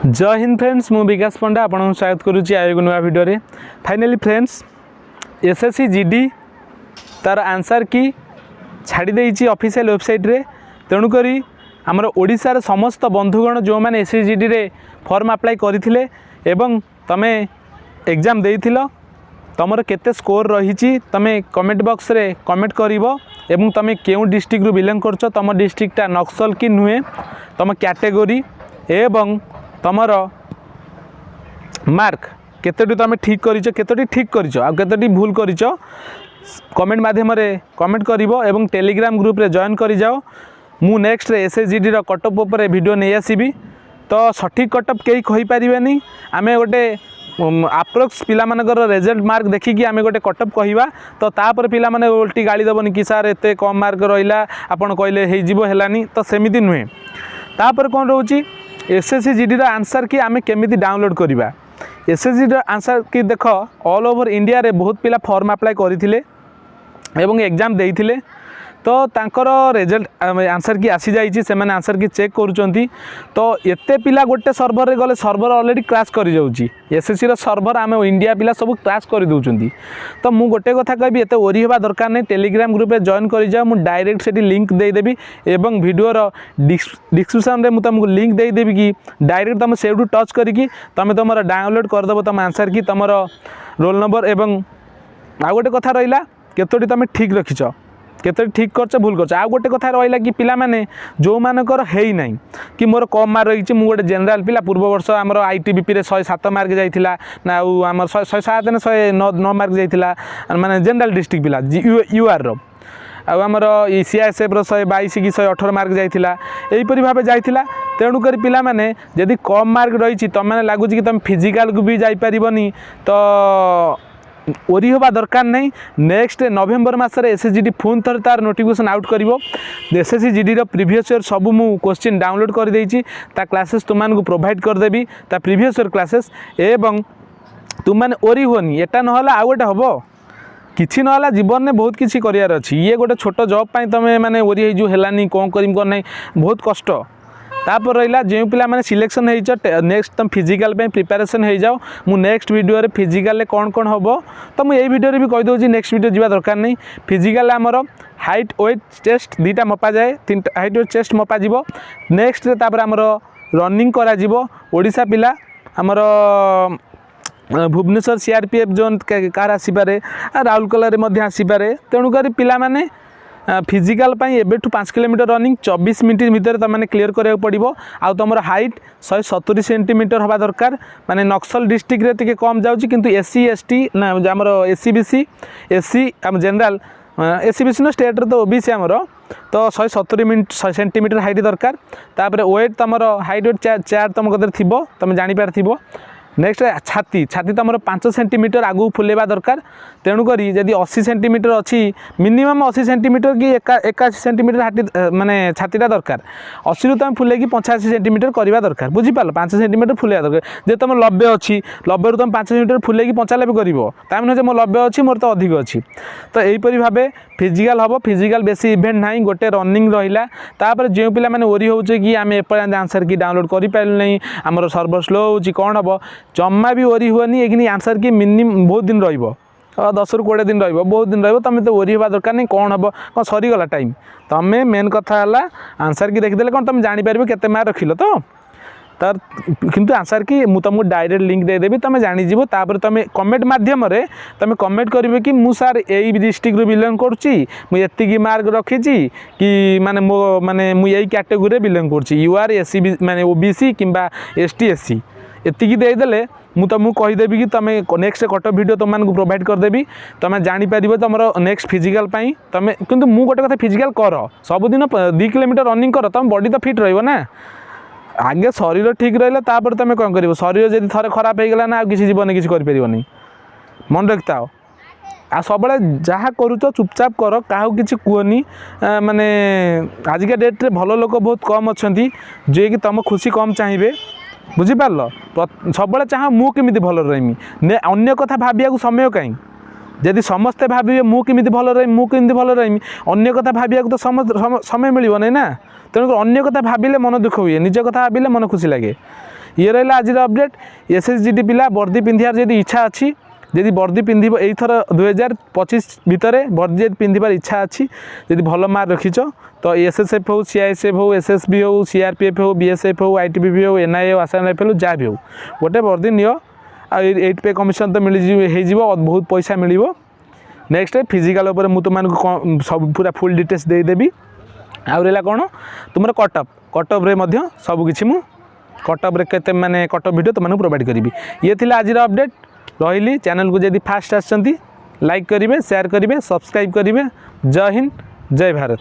जय हिंद फ्रेंड्स, मु विकास पंडा आपन स्वागत करुच्ची आयोग नुआ वीडियो रे। फाइनली फ्रेंड्स, एसएससी जीडी तार आंसर की छाड़ी देइची ऑफिशियल वेबसाइट रे। तेणुकरी आमर ओडिशार समस्त बंधुगण जो मैंने एसएससी जीडी रे फॉर्म अप्लाई करथिले एवं तमे एग्जाम देइथिलो, तमर केते स्कोर रही तमे कमेंट बॉक्स रे कमेंट करिवो एवं तमे केउ डिस्ट्रिक्ट रु बिलोंग करछो, तम डिस्ट्रिक्टटा नक्सल की नुहे, तम कैटेगरी एवं तमर मार्क केतोटी तुम ठीक करिछ, केतोटी ठीक करिछ आ केतोटी भूल करिछ, कमेंट माध्यम रे कमेंट करिवो एवं टेलीग्राम ग्रुप रे जॉइन करि जाओ। मु नेक्स्ट रे एसएसजीडी रो कटअप ऊपर वीडियो नै आसीबी। तो सठिक कटअप केही कहि परिबेनी, आमे गोटे अप्रोक्स पिला मानकर रिजल्ट मार्क देखिकी आमे गोटे कटअप कहिबा। तो तापर पिला माने उल्टी गाली दबनी कि सर एते कम मार्क रहिला, आपण कहले हे जिवो हेलानी। तो सेमिति नुहे। तापर कोन रहउची एसएससी जीडी रो आंसर की आमे केमिति डाउनलोड करिबा। एसएससी रो आंसर की देख ऑल ओवर इंडिया रे बहुत पिला फॉर्म अप्लाई करथिले एवं एग्जाम देइथिले। तो तांकर रिजल्ट आंसर की आसी जाइछि, से माने आंसर की चेक करूचंती। तो एते पिला गोटे सर्वर रे गले सर्वर ऑलरेडी क्रैश करि जाउछि। एसएससी रो सर्वर आमे इंडिया पिला सब क्रैश करि दउचंती। तो मु गोटे कथा कहबी, एते ओरी हेबा दरकार नै। टेलीग्राम ग्रुप रे जॉइन करि जाओ, मु डायरेक्ट सेठी लिंक दे देबी एवं वीडियो रो डिस्क्रिप्शन रे मु तुमको लिंक दे देबी कि डायरेक्ट तुम सेठू टच करिकी तुम तुमर डाउनलोड कर दबो तुम आंसर की तुमर रोल नंबर। एवं आ गोटे कथा रहिला, केतोटी तुम ठीक रखिछ, केते ठीक करछ भूल करछ। आ गोटे कथा रहिला कि पिला माने जो मानकर हेई नाही कि मोर कम मार्क रहिछि, मु गोटे जनरल पिला पूर्व वर्ष हमर आईटीबीपी रे 107 मार्क जाइथिला ना, आ हमर 107 ने 109 मार्क जाइथिला, माने जनरल डिस्ट्रिक्ट पिला यूआर रो। आ हमर सीआईएसएफ रो 122 कि 118 मार्क जाइथिला, एही परि भाबे जाइथिला। तेणु करी पिला माने यदि कम मार्क रहिछि त माने लागुछि कि तुम फिजिकल को भी जाई परिबनी। तो ओरी होबा दरकार नहीं। नेक्स्ट नवेम्बर मासरे एसएसजीडी फोन थर तार नोटिफिकेशन आउट करिवो। एसएससी जीडी रो प्रीवियस ईयर सब मु क्वेश्चन डाउनलोड कर देइछि, ता क्लासेस तुम मानकु प्रोवाइड कर देबी, ता प्रीवियस ईयर क्लासेस। एवं तुम माने ओरी होनी, एटा नहला आ गोटे हबो, किछि नहला जीवन में बहुत किछि करियार अछि। ये गोटे छोट जॉब पई तमे माने ओरी हे जो हेलानी कोन करिम कोन नै, बहुत कष्ट। तापर रहिला जे पिला माने सिलेक्शन हेइछ, नेक्स्ट तुम फिजिकल पे प्रिपरेशन हे जाओ। मु नेक्स्ट वीडियो रे फिजिकल ले कोन कोन हबो तो मु एई वीडियो रे भी कहि दोछि, नेक्स्ट वीडियो जिबा दरकार नै। फिजिकल हमर हाइट वेट चेस्ट दीटा मपा जाए, तीनटा हाइट वेट चेस्ट मपा जिवो। नेक्स्ट रे तापर हमर रनिंग करा जिवो। ओडिसा पिला हमर भुवनेश्वर सीआरपीएफ जोन कार आसी पारे, राउरकेला रे मध्ये आसी पारे। तेणु करी पिला माने फिजिकल पाई एबेठू 5 किलोमीटर रनिंग 24 मिनट भितर तमाने क्लियर करिया पड़िबो। आ तुमर हाइट 170 सेंटीमीटर हवा दरकार। माने नक्सल डिस्ट्रिक्ट रे तिके कम जाउची, किंतु एससी एसटी ना हमर एससीबीसी एससी हम जनरल एससीबीसी नो स्टेट रे तो ओबीसी हमर तो 170 सेंटीमीटर हाइट दरकार। तापर वेट तमर हाइट वेट चार्ट तुम कदर थिबो, तुम जानि पार थिबो। नेक्स्ट छाती, छाती तुम 5 सेंटीमीटर आगू फुलेबा दरकार। तेणुक जदि 80 सेंटीमीटर अच्छी, मिनिमम 80 सेंटीमीटर कि 81 सेंटीमीटर हाटी माने छातीटा दरकार। 80 रु तुम फुले कि 85 सेंटीमीटर करवा दरकार, बुझीपार। 5 सेंटीमीटर फुले दरकार। जे तुम 90 अच्छी, 90 रु तुम 5 सेंटीमीटर फुले कि 95 कर ताने मोर 90 अच्छी, मोर तो अधिक अच्छी। तो यहीपरि भावे फिजिकल हम। फिजिकल बेसी इवेंट ना, गोटे रनिंग रहा। तापर जो पिला माने ओरी होचे कि आम एपर्यंत आंसर की डाउनलोड कर पारे नहीं, आमर सर्वर स्लो होची कौन हम, जम्मा भी ओरी हुआ नहीं। एक आंसर की मिनिमम बहुत दिन रहिबो, 10 रु 20 दिन रहिबो, बहुत दिन रहिबो। तुम तो ओरी होगा दरकार नहीं, कौन हम कौन सरीगला टाइम। तुम्हें मेन कथा है आंसर की देखिदेले कौन तुम जापर केते मार्क रखिल। तो तार किंतु आंसर की मु तुमको डायरेक्ट लिंक दे देबी, तुम जानीजिवो। तापर तुम कमेंट माध्यम रे तुम कमेंट करिवे कि मु सर एई डिस्ट्रिक्ट रु बिलोंग करछि, मु एतिकी मार्क रखिछि कि माने मो माने मु एई कैटेगरी रे बिलोंग करछि, यूआर एससी माने ओबीसी किंबा एसटी एससी एतिकी दे देले मु तुमको कहीदेवी कि तुम नेक्स्ट कटअप वीडियो तुम मानक प्रोवाइड करदेवी। तुम जापर तुम नेक्स्ट फिजिकल पाई तुम, किंतु मु गोटे कथा फिजिकल कर सबुदिन 2 किलोमीटर रनिंग कर, तुम बॉडी तो फिट रहिबो ना। आगे शरीर ठीक रहा तापर तुम कौन कर, शरीर जब थे खराब हो गला ना किसी जीवन किसी कर मन रखता हो। आ सब जहाँ करुच चुपचाप कर, क्या किसी कहनी। माने आजिका डेट्रे भल लोक बहुत कम अच्छा जे कि तुम खुशी कम चाहिए, बुझीपार। सब चाह मुझे भल रही, अन्य कथा भाविया समय कहीं। जदि समस्ते भाविए मुझे भल रही, मुझे भल रही, अन्य कथा भाविया तो समय मिल ना। तेणुक अन्य कथा भाविले मन दुख हुए, निज कथा भाविले मन खुशी लगे। ये रहा आज अपडेट एसएसजीडी पिला वर्दी पिंधार जब इच्छा अच्छी जदि वर्दी पिंधिब एथर 2025 भितर वर्दी जब पिंधार इच्छा अच्छी जदि भल मार्क रखिच तो एसएसएफ हो सीआईएसएफ हो एसएसबी हो सीआरपीएफ हो बीएसएफ हो आईटीबीपी हो एनआईए हो आसाम राइफल हो जहाँ भी हो गोटे वर्दी नियो एट पे कमिशन तो मिल बहुत पैसा मिल नेक्स्ट फिजिकल उपर मु तुमको सब पूरा फुल डिटेल्स देदेवी आउ रहा कौन तुम कटअप रे मध्य सबकि मु कटअप रे केते माने कटअप वीडियो तुमको प्रोवाइड करी ये थिला आज अपडेट रही चैनल को जब फास्ट आसछंती लाइक करेंगे शेयर करेंगे सब्सक्राइब करेंगे जय हिंद जय भारत।